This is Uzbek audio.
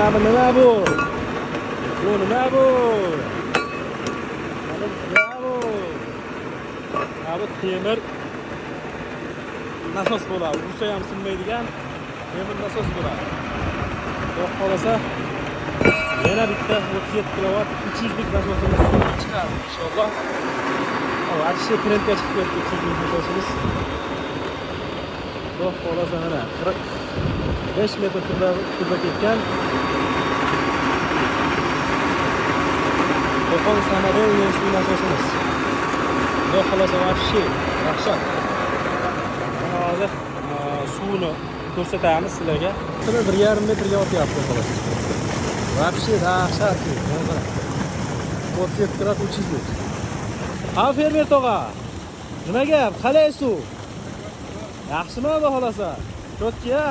mana bu nima bu? Bu nima bu? Nima bu? Bu temir nasos bo'ladi. Ursa ham sinmaydigan temir nasos bo'ladi. Xudo xolasa yana bitta 37 kilovat 300 lik nasosimiz chiqadi inshaalloh. Atishga trendga chiqib ketdi 300 lik nasosimiz. Xudo xolasa mana 45 metr turda ketgan. Qo'qon Samarel nasosimiz. Xudo xolasa вообще dahshat. Hozir suvni ko'rsatamiz sizlarga. 1,5 metrga otyapti xolos. Вообще dahshat. 37 grad 300 lik. Ha fermer tog'a. Nima gap? Qalay suv? Yaxshimi xudo xolasa? Cho'tki-ya.